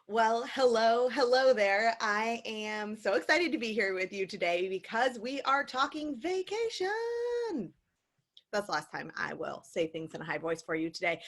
Well, hello there. I am so excited to be here with you today because we are talking vacation. That's the last time I will say things in a high voice for you today.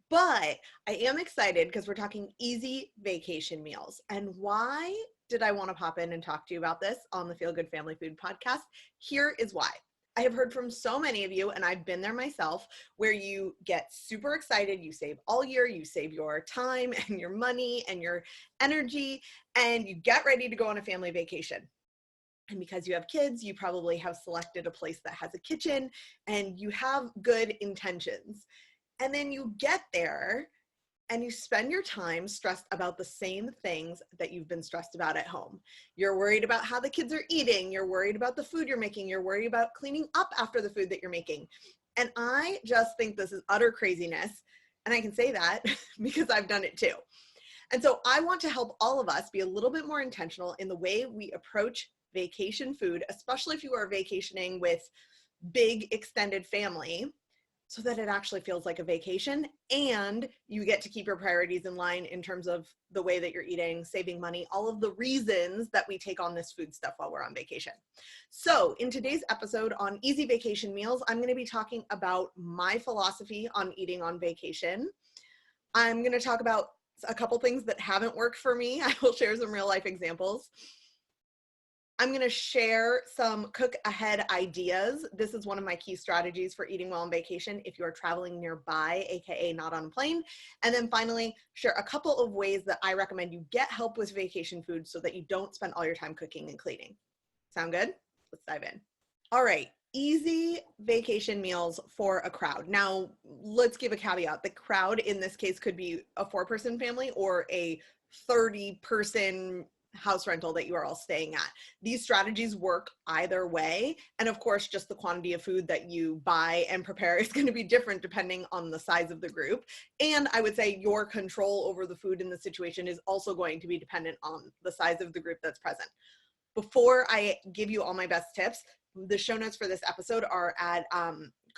But I am excited because we're talking easy vacation meals. And why did I want to pop in and talk to you about this on the Feel Good Family Food podcast? Here is why. I have heard from so many of you, and I've been there myself, where you get super excited, you save all year, you save your time and your money and your energy, and you get ready to go on a family vacation. And because you have kids, you probably have selected a place that has a kitchen and you have good intentions. And then you get there and you spend your time stressed about the same things that you've been stressed about at home. You're worried about how the kids are eating. You're worried about the food you're making. You're worried about cleaning up after the food that you're making. And I just think this is utter craziness. And I can say that because I've done it too. And so I want to help all of us be a little bit more intentional in the way we approach vacation food, especially if you are vacationing with big extended family, so that it actually feels like a vacation and you get to keep your priorities in line in terms of the way that you're eating, saving money, all of the reasons that we take on this food stuff while we're on vacation. So in today's episode on easy vacation meals, I'm going to be talking about my philosophy on eating on vacation. I'm going to talk about a couple things that haven't worked for me. I will share some real life examples. I'm going to share some cook ahead ideas. This is one of my key strategies for eating well on vacation if you are traveling nearby, aka not on a plane. And then finally, share a couple of ways that I recommend you get help with vacation food so that you don't spend all your time cooking and cleaning. Sound good? Let's dive in. All right. Easy vacation meals for a crowd. Now, let's give a caveat. The crowd in this case could be a 4-person family or a 30-person house rental that you are all staying at. These strategies work either way. And of course, just the quantity of food that you buy and prepare is going to be different depending on the size of the group. And I would say your control over the food in the situation is also going to be dependent on the size of the group that's present. Before I give you all my best tips, the show notes for this episode are at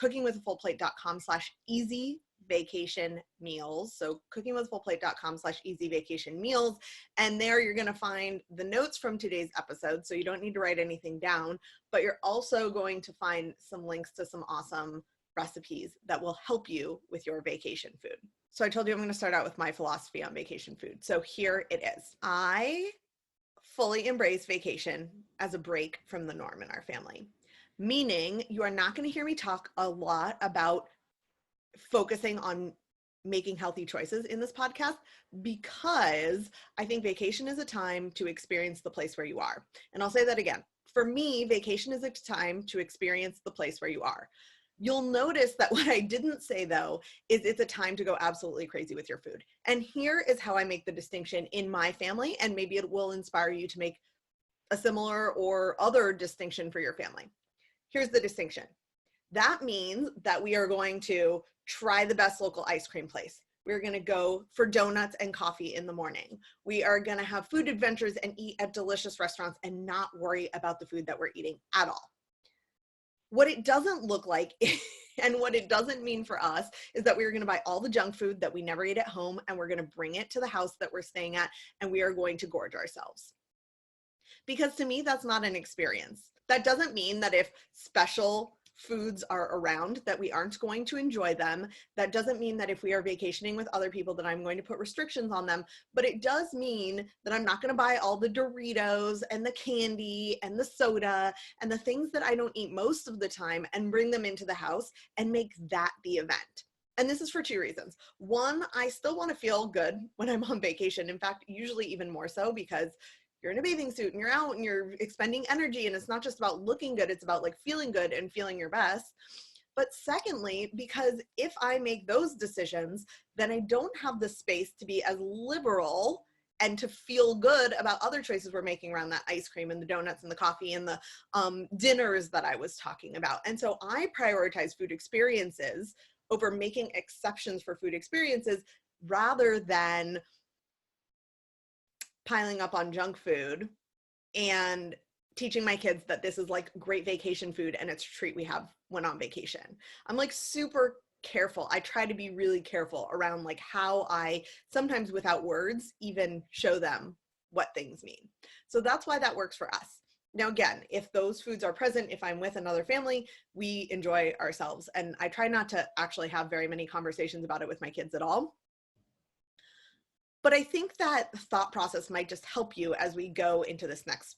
cookingwithafullplate.com/easy vacation meals. So cookingwithfullplate.com/easy vacation meals. And there you're going to find the notes from today's episode. So you don't need to write anything down, but you're also going to find some links to some awesome recipes that will help you with your vacation food. So I told you I'm going to start out with my philosophy on vacation food. So here it is. I fully embrace vacation as a break from the norm in our family. Meaning you are not going to hear me talk a lot about focusing on making healthy choices in this podcast because I think vacation is a time to experience the place where you are. And I'll say that again. For me, vacation is a time to experience the place where you are. You'll notice that what I didn't say though is it's a time to go absolutely crazy with your food. And here is how I make the distinction in my family, and maybe it will inspire you to make a similar or other distinction for your family. Here's the distinction. That means that we are going to try the best local ice cream place. We're going to go for donuts and coffee in the morning. We are going to have food adventures and eat at delicious restaurants and not worry about the food that we're eating at all. What it doesn't look like and what it doesn't mean for us is that we're going to buy all the junk food that we never eat at home and we're going to bring it to the house that we're staying at and we are going to gorge ourselves. Because to me, that's not an experience. That doesn't mean that if special foods are around that we aren't going to enjoy them. That doesn't mean that if we are vacationing with other people that I'm going to put restrictions on them, but it does mean that I'm not going to buy all the Doritos and the candy and the soda and the things that I don't eat most of the time and bring them into the house and make that the event. And this is for 2 reasons. One, I still want to feel good when I'm on vacation. In fact, usually even more so because you're in a bathing suit and you're out and you're expending energy, and it's not just about looking good, it's about like feeling good and feeling your best. But secondly, because if I make those decisions, then I don't have the space to be as liberal and to feel good about other choices we're making around that ice cream and the donuts and the coffee and the dinners that I was talking about. And so I prioritize food experiences over making exceptions for food experiences rather than piling up on junk food and teaching my kids that this is like great vacation food and it's a treat we have when on vacation. I'm like super careful. I try to be really careful around like how I sometimes without words even show them what things mean. So that's why that works for us. Now, again, if those foods are present, if I'm with another family, we enjoy ourselves. And I try not to actually have very many conversations about it with my kids at all. But I think that thought process might just help you as we go into this next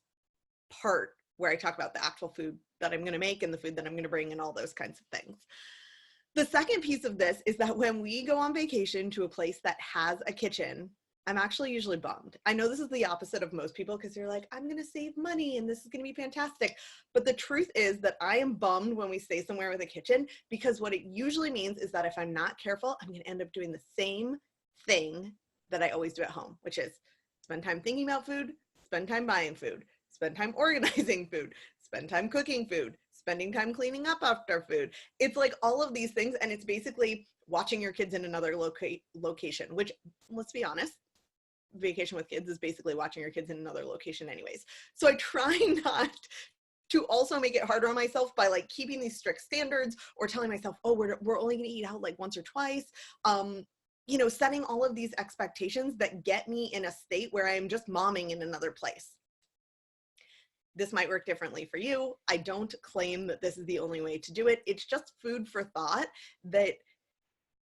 part where I talk about the actual food that I'm going to make and the food that I'm going to bring and all those kinds of things. The second piece of this is that when we go on vacation to a place that has a kitchen, I'm actually usually bummed. I know this is the opposite of most people because you're like, I'm going to save money and this is going to be fantastic. But the truth is that I am bummed when we stay somewhere with a kitchen, because what it usually means is that if I'm not careful, I'm going to end up doing the same thing that I always do at home, which is spend time thinking about food, spend time buying food, spend time organizing food, spend time cooking food, spending time cleaning up after food. It's like all of these things, and it's basically watching your kids in another location, which, let's be honest, vacation with kids is basically watching your kids in another location anyways. So I try not to also make it harder on myself by like keeping these strict standards or telling myself, oh, we're only going to eat out like once or twice. You know, setting all of these expectations that get me in a state where I'm just momming in another place. This might work differently for you. I don't claim that this is the only way to do it. It's just food for thought that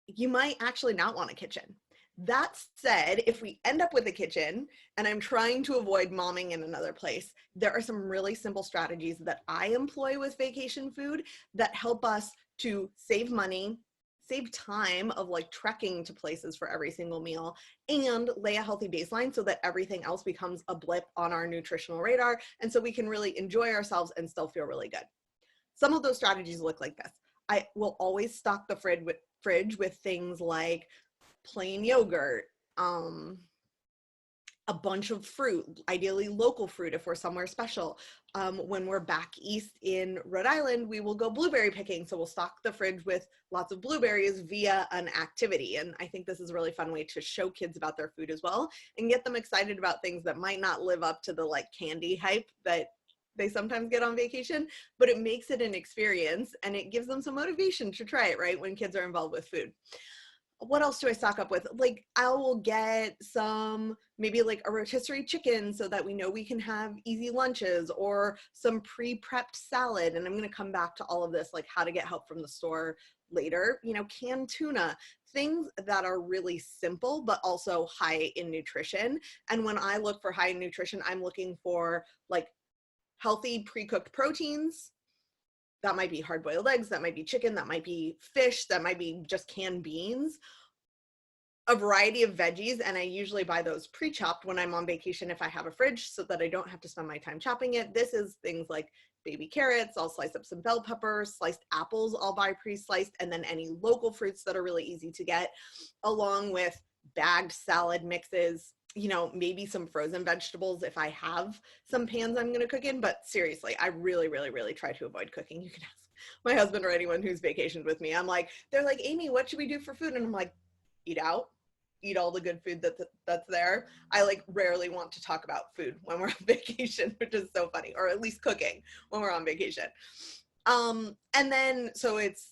you might actually not want a kitchen. That said, if we end up with a kitchen and I'm trying to avoid momming in another place, there are some really simple strategies that I employ with vacation food that help us to save money, save time of like trekking to places for every single meal, and lay a healthy baseline so that everything else becomes a blip on our nutritional radar. And so we can really enjoy ourselves and still feel really good. Some of those strategies look like this. I will always stock the fridge with things like plain yogurt, a bunch of fruit, ideally local fruit if we're somewhere special. When we're back east in Rhode Island, we will go blueberry picking. So we'll stock the fridge with lots of blueberries via an activity. And I think this is a really fun way to show kids about their food as well and get them excited about things that might not live up to the like candy hype that they sometimes get on vacation, but it makes it an experience and it gives them some motivation to try it, right, when kids are involved with food. What else do I stock up with? Like I will get some, maybe like a rotisserie chicken so that we know we can have easy lunches, or some pre-prepped salad. And I'm going to come back to all of this, like how to get help from the store later, you know, canned tuna, things that are really simple, but also high in nutrition. And when I look for high in nutrition, I'm looking for like healthy pre-cooked proteins. That might be hard-boiled eggs, that might be chicken, that might be fish, that might be just canned beans, a variety of veggies, and I usually buy those pre-chopped when I'm on vacation if I have a fridge so that I don't have to spend my time chopping it. This is things like baby carrots, I'll slice up some bell peppers, sliced apples I'll buy pre-sliced, and then any local fruits that are really easy to get, along with bagged salad mixes, you know, maybe some frozen vegetables if I have some pans I'm going to cook in. But seriously, I really, really, really try to avoid cooking. You can ask my husband or anyone who's vacationed with me. I'm like, they're like, Amy, what should we do for food? And I'm like, eat out, eat all the good food that's there. I like rarely want to talk about food when we're on vacation, which is so funny, or at least cooking when we're on vacation. And then, so it's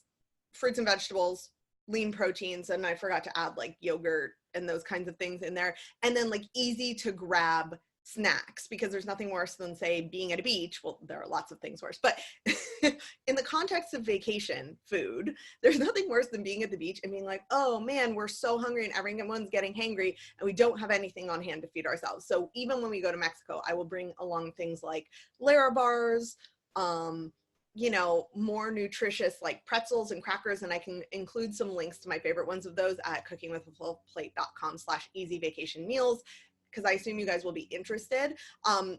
fruits and vegetables, lean proteins, and I forgot to add like yogurt and those kinds of things in there. And then like easy to grab snacks, because there's nothing worse than, say, being at a beach. Well, there are lots of things worse, but in the context of vacation food, there's nothing worse than being at the beach and being like, oh man, we're so hungry and everyone's getting hangry and we don't have anything on hand to feed ourselves. So even when we go to Mexico, I will bring along things like Lara bars, you know, more nutritious like pretzels and crackers. And I can include some links to my favorite ones of those at cookingwithafullplate.com/easy-vacation-meals, because I assume you guys will be interested.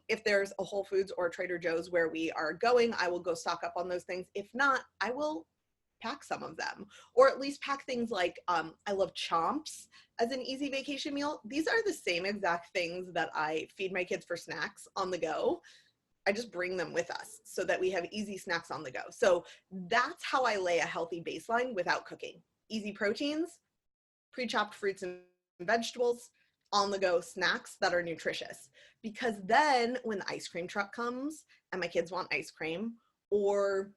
If there's a Whole Foods or a Trader Joe's where we are going, I will go stock up on those things. If not, I will pack some of them, or at least pack things like, I love chomps as an easy vacation meal. These are the same exact things that I feed my kids for snacks on the go. I just bring them with us so that we have easy snacks on the go. So that's how I lay a healthy baseline without cooking. Easy proteins, pre-chopped fruits and vegetables, on the go snacks that are nutritious. Because then when the ice cream truck comes and my kids want ice cream, or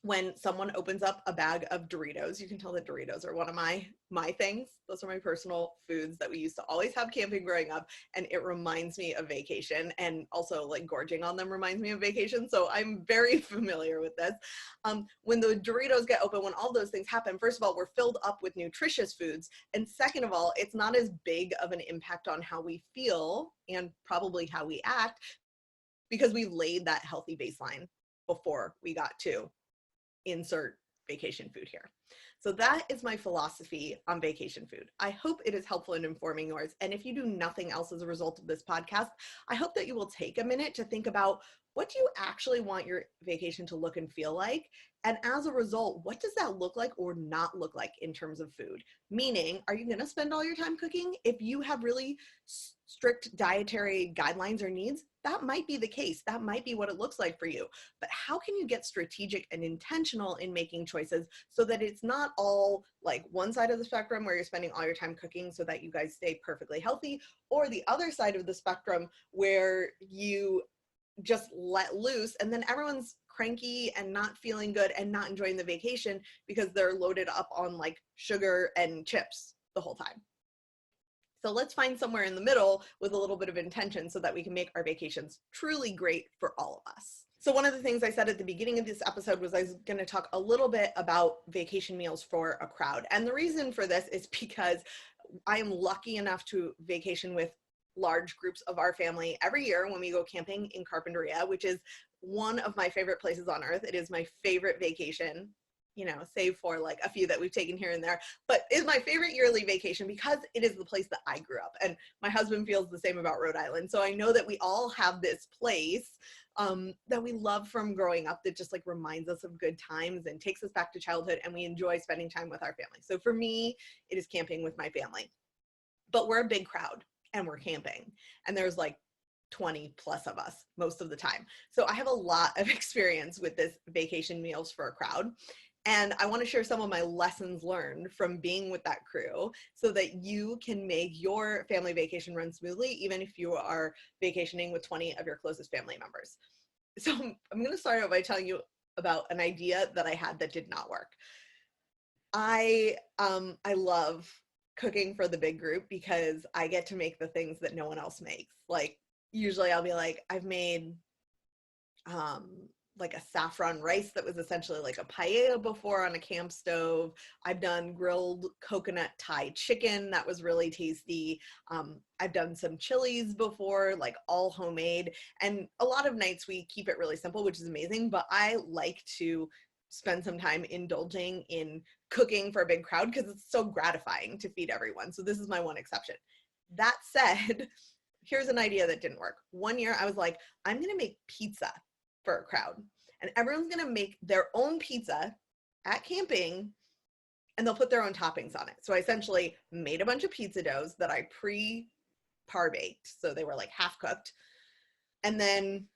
when someone opens up a bag of Doritos. You can tell that Doritos are one of my things. Those are my personal foods that we used to always have camping growing up, and it reminds me of vacation, and also like gorging on them reminds me of vacation. So I'm very familiar with this. When the Doritos get open, when all those things happen, first of all, we're filled up with nutritious foods, and second of all, it's not as big of an impact on how we feel and probably how we act because we laid that healthy baseline before we got to insert vacation food here. So that is my philosophy on vacation food. I hope it is helpful in informing yours. And if you do nothing else as a result of this podcast, I hope that you will take a minute to think about, what do you actually want your vacation to look and feel like? And as a result, what does that look like or not look like in terms of food? Meaning, are you going to spend all your time cooking? If you have really strict dietary guidelines or needs, that might be the case. That might be what it looks like for you. But how can you get strategic and intentional in making choices so that it's not all like one side of the spectrum where you're spending all your time cooking so that you guys stay perfectly healthy, or the other side of the spectrum where you just let loose and then everyone's cranky and not feeling good and not enjoying the vacation because they're loaded up on like sugar and chips the whole time. So let's find somewhere in the middle with a little bit of intention so that we can make our vacations truly great for all of us. So one of the things I said at the beginning of this episode was I was going to talk a little bit about vacation meals for a crowd. And the reason for this is because I am lucky enough to vacation with large groups of our family every year when we go camping in Carpinteria, which is one of my favorite places on earth. It is my favorite vacation, you know, save for like a few that we've taken here and there, but it's my favorite yearly vacation because it is the place that I grew up. And my husband feels the same about Rhode Island. So I know that we all have this place that we love from growing up that just like reminds us of good times and takes us back to childhood, and we enjoy spending time with our family. So for me, it is camping with my family. But we're a big crowd and we're camping, and there's like 20 plus of us most of the time. So I have a lot of experience with this vacation meals for a crowd. And I want to share some of my lessons learned from being with that crew so that you can make your family vacation run smoothly, even if you are vacationing with 20 of your closest family members. So I'm going to start out by telling you about an idea that I had that did not work. I love cooking for the big group because I get to make the things that no one else makes. Like usually I'll be like, I've made like a saffron rice that was essentially like a paella before on a camp stove. I've done grilled coconut Thai chicken that was really tasty. I've done some chilies before, like all homemade. And a lot of nights we keep it really simple, which is amazing, but I like to spend some time indulging in cooking for a big crowd because it's so gratifying to feed everyone. So this is my one exception. That said, here's an idea that didn't work. One year I was like, I'm going to make pizza for a crowd, and everyone's going to make their own pizza at camping, and they'll put their own toppings on it. So I essentially made a bunch of pizza doughs that I par baked. So they were like half cooked. And then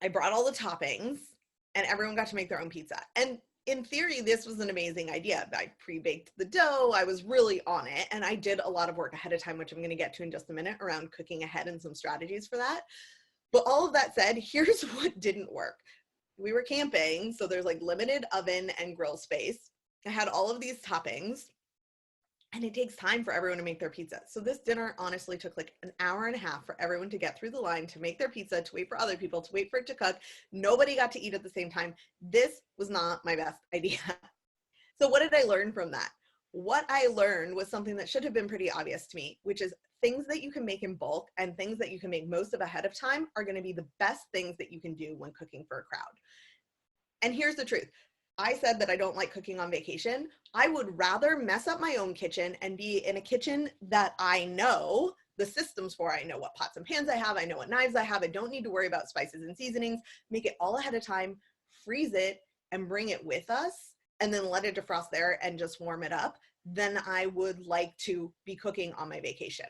I brought all the toppings and everyone got to make their own pizza. And in theory, this was an amazing idea. I pre-baked the dough. I was really on it. And I did a lot of work ahead of time, which I'm going to get to in just a minute, around cooking ahead and some strategies for that. But all of that said, here's what didn't work. We were camping, so there's like limited oven and grill space. I had all of these toppings, and it takes time for everyone to make their pizza. So this dinner honestly took like an hour and a half for everyone to get through the line, to make their pizza, to wait for other people, to wait for it to cook. Nobody got to eat at the same time. This was not my best idea. So what did I learn from that? What I learned was something that should have been pretty obvious to me, which is things that you can make in bulk and things that you can make most of ahead of time are going to be the best things that you can do when cooking for a crowd. And here's the truth. I said that I don't like cooking on vacation. I would rather mess up my own kitchen and be in a kitchen that I know the systems for. I know what pots and pans I have. I know what knives I have. I don't need to worry about spices and seasonings. Make it all ahead of time, freeze it, and bring it with us, and then let it defrost there and just warm it up. Then I would like to be cooking on my vacation.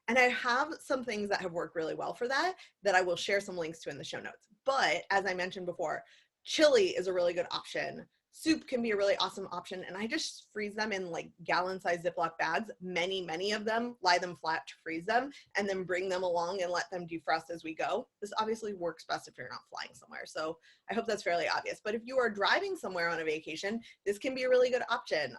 And I have some things that have worked really well for that I will share some links to in the show notes. But as I mentioned before, chili is a really good option Soup can be a really awesome option, and I just freeze them in like gallon-sized Ziploc bags, many of them, lie them flat to freeze them, and then bring them along and let them defrost as we go. This obviously works best if you're not flying somewhere, so I hope that's fairly obvious. But if you are driving somewhere on a vacation, this can be a really good option.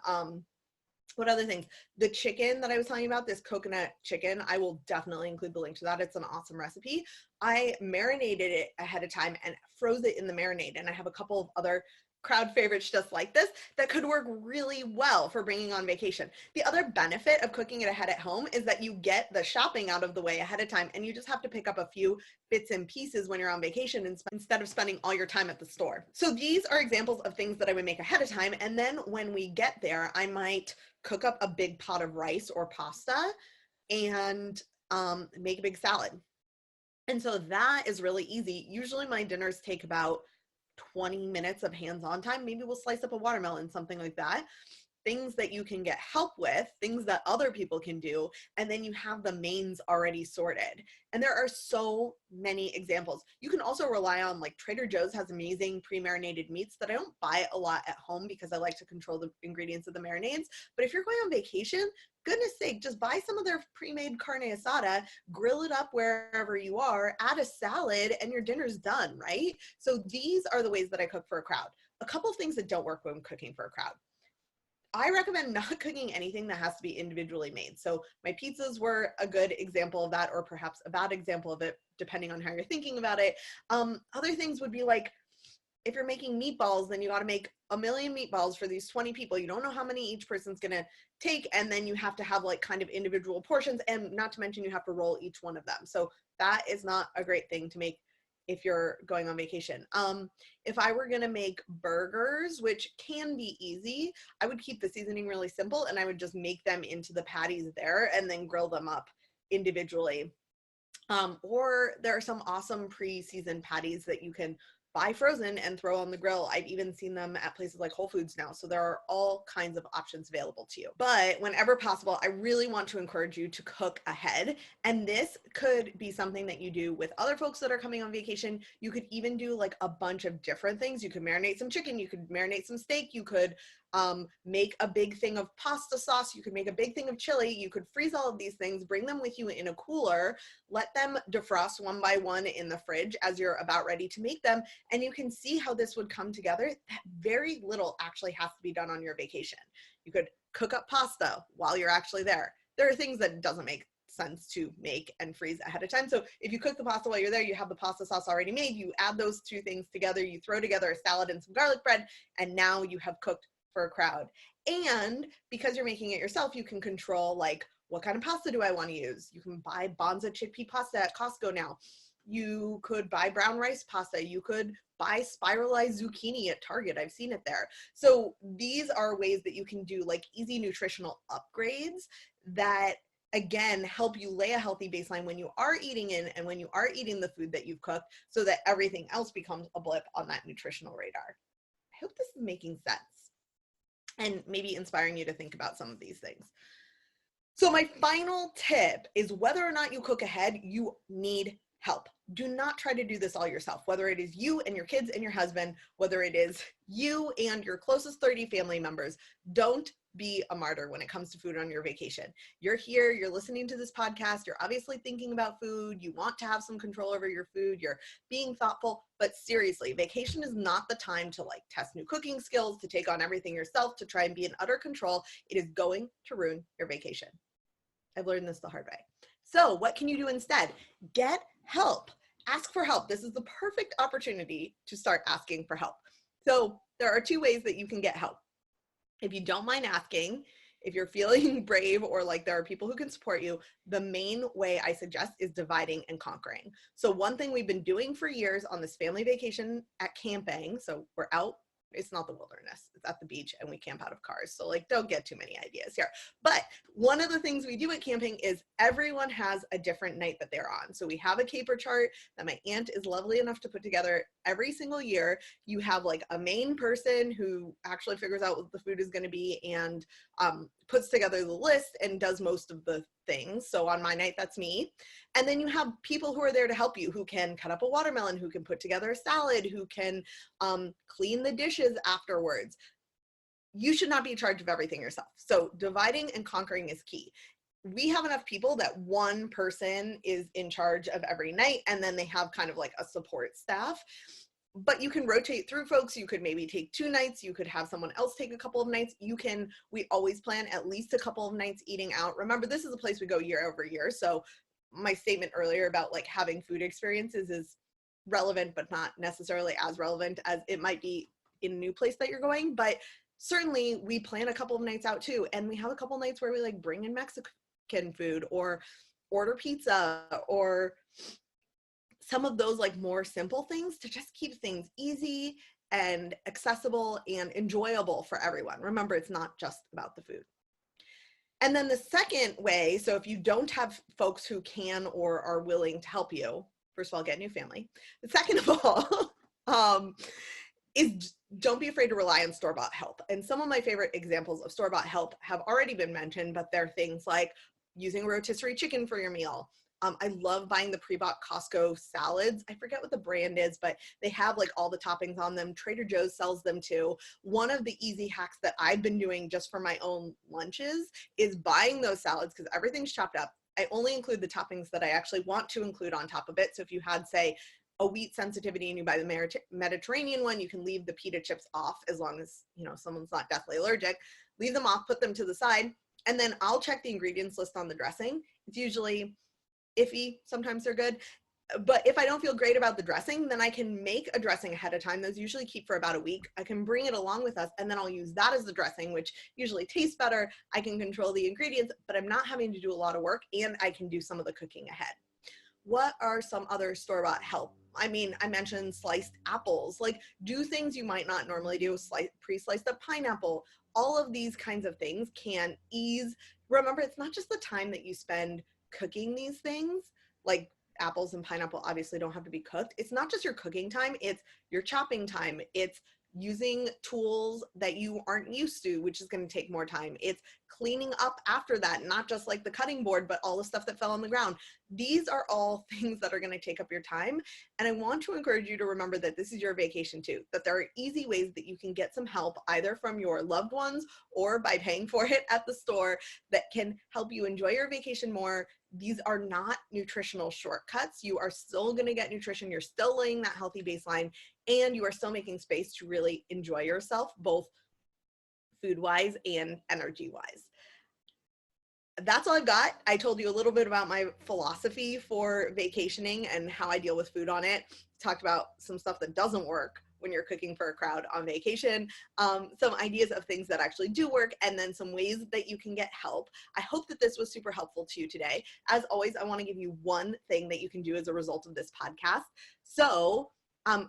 What other things? The chicken that I was telling you about, this coconut chicken, I will definitely include the link to that. It's an awesome recipe. I marinated it ahead of time and froze it in the marinade, and I have a couple of other crowd favorites just like this that could work really well for bringing on vacation. The other benefit of cooking it ahead at home is that you get the shopping out of the way ahead of time, and you just have to pick up a few bits and pieces when you're on vacation instead of spending all your time at the store. So these are examples of things that I would make ahead of time, and then when we get there, I might cook up a big pot of rice or pasta and make a big salad. And so that is really easy. Usually my dinners take about 20 minutes of hands-on time. Maybe we'll slice up a watermelon, something like that. Things that you can get help with, things that other people can do, and then you have the mains already sorted. And there are so many examples. You can also rely on, like, Trader Joe's has amazing pre-marinated meats that I don't buy a lot at home because I like to control the ingredients of the marinades. But if you're going on vacation, goodness sake, just buy some of their pre-made carne asada, grill it up wherever you are, add a salad, and your dinner's done, right? So these are the ways that I cook for a crowd. A couple of things that don't work when cooking for a crowd. I recommend not cooking anything that has to be individually made. So my pizzas were a good example of that, or perhaps a bad example of it, depending on how you're thinking about it. Other things would be like, if you're making meatballs, then you got to make a million meatballs for these 20 people. You don't know how many each person's going to take, and then you have to have like kind of individual portions, and not to mention you have to roll each one of them. So that is not a great thing to make if you're going on vacation. If I were gonna make burgers, which can be easy, I would keep the seasoning really simple, and I would just make them into the patties there and then grill them up individually. Or there are some awesome pre-seasoned patties that you can buy frozen and throw on the grill. I've even seen them at places like Whole Foods now. So there are all kinds of options available to you. But whenever possible, I really want to encourage you to cook ahead. And this could be something that you do with other folks that are coming on vacation. You could even do like a bunch of different things. You could marinate some chicken, you could marinate some steak, you could make a big thing of pasta sauce, you could make a big thing of chili, you could freeze all of these things, bring them with you in a cooler, let them defrost one by one in the fridge as you're about ready to make them, and you can see how this would come together. That very little actually has to be done on your vacation. You could cook up pasta while you're actually there. There are things that doesn't make sense to make and freeze ahead of time. So if you cook the pasta while you're there, you have the pasta sauce already made, you add those two things together, you throw together a salad and some garlic bread, and now you have cooked for a crowd. And because you're making it yourself, you can control like, what kind of pasta do I want to use? You can buy Bonza chickpea pasta at Costco now. You could buy brown rice pasta. You could buy spiralized zucchini at Target. I've seen it there. So these are ways that you can do like easy nutritional upgrades that again help you lay a healthy baseline when you are eating in and when you are eating the food that you've cooked, so that everything else becomes a blip on that nutritional radar. I hope this is making sense and maybe inspiring you to think about some of these things. So my final tip is, whether or not you cook ahead, you need help. Do not try to do this all yourself, whether it is you and your kids and your husband, whether it is you and your closest 30 family members. Don't be a martyr when it comes to food on your vacation. You're here, you're listening to this podcast, you're obviously thinking about food, you want to have some control over your food, you're being thoughtful, but seriously, vacation is not the time to like test new cooking skills, to take on everything yourself, to try and be in utter control. It is going to ruin your vacation. I've learned this the hard way. So what can you do instead? Get help. Ask for help. This is the perfect opportunity to start asking for help. So there are two ways that you can get help. If you don't mind asking, if you're feeling brave or like there are people who can support you, the main way I suggest is dividing and conquering. So one thing we've been doing for years on this family vacation at camping, so we're out, it's not the wilderness, it's at the beach, and we camp out of cars. So like, don't get too many ideas here. But one of the things we do at camping is everyone has a different night that they're on. So we have a caper chart that my aunt is lovely enough to put together every single year. You have like a main person who actually figures out what the food is going to be and puts together the list and does most of the things. So on my night, that's me. And then you have people who are there to help you, who can cut up a watermelon, who can put together a salad, who can clean the dishes afterwards. You should not be in charge of everything yourself. So dividing and conquering is key. We have enough people that one person is in charge of every night, and then they have kind of like a support staff. But you can rotate through folks. You could maybe take 2 nights. You could have someone else take a couple of nights. We always plan at least a couple of nights eating out. Remember, this is a place we go year over year. So my statement earlier about like having food experiences is relevant, but not necessarily as relevant as it might be in a new place that you're going. But certainly we plan a couple of nights out too. And we have a couple of nights where we like bring in Mexican food or order pizza or some of those like more simple things to just keep things easy and accessible and enjoyable for everyone. Remember, it's not just about the food. And then the second way, so if you don't have folks who can or are willing to help you, first of all, get a new family. The second of all is don't be afraid to rely on store-bought help. And some of my favorite examples of store-bought help have already been mentioned, but they're things like using rotisserie chicken for your meal. I love buying the pre-bought Costco salads. I forget what the brand is, but they have like all the toppings on them. Trader Joe's sells them too. One of the easy hacks that I've been doing just for my own lunches is buying those salads because everything's chopped up. I only include the toppings that I actually want to include on top of it. So if you had, say, a wheat sensitivity and you buy the Mediterranean one, you can leave the pita chips off as long as, someone's not deathly allergic. Leave them off, put them to the side, and then I'll check the ingredients list on the dressing. It's usually iffy. Sometimes they're good. But if I don't feel great about the dressing, then I can make a dressing ahead of time. Those usually keep for about a week. I can bring it along with us, and then I'll use that as the dressing, which usually tastes better. I can control the ingredients, but I'm not having to do a lot of work, and I can do some of the cooking ahead. What are some other store-bought help? I mean, I mentioned sliced apples. Like, do things you might not normally do, pre-sliced up pineapple. All of these kinds of things can ease. Remember, it's not just the time that you spend cooking these things, like apples and pineapple obviously don't have to be cooked. It's not just your cooking time, it's your chopping time. It's using tools that you aren't used to, which is going to take more time. It's cleaning up after that, not just like the cutting board, but all the stuff that fell on the ground. These are all things that are going to take up your time. And I want to encourage you to remember that this is your vacation too, that there are easy ways that you can get some help either from your loved ones or by paying for it at the store that can help you enjoy your vacation more. These are not nutritional shortcuts. You are still going to get nutrition. You're still laying that healthy baseline, and you are still making space to really enjoy yourself, both food-wise and energy-wise. That's all I've got. I told you a little bit about my philosophy for vacationing and how I deal with food on it. Talked about some stuff that doesn't work when you're cooking for a crowd on vacation, some ideas of things that actually do work, and then some ways that you can get help. I hope that this was super helpful to you today. As always, I want to give you one thing that you can do as a result of this podcast. So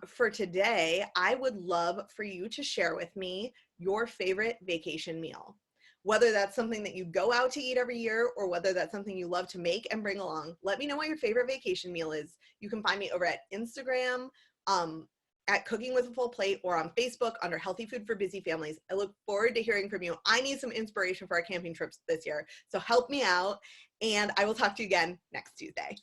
for today, I would love for you to share with me your favorite vacation meal. Whether that's something that you go out to eat every year or whether that's something you love to make and bring along, let me know what your favorite vacation meal is. You can find me over at Instagram, at Cooking with a Full Plate, or on Facebook under Healthy Food for Busy Families. I look forward to hearing from you. I need some inspiration for our camping trips this year, so help me out, and I will talk to you again next Tuesday.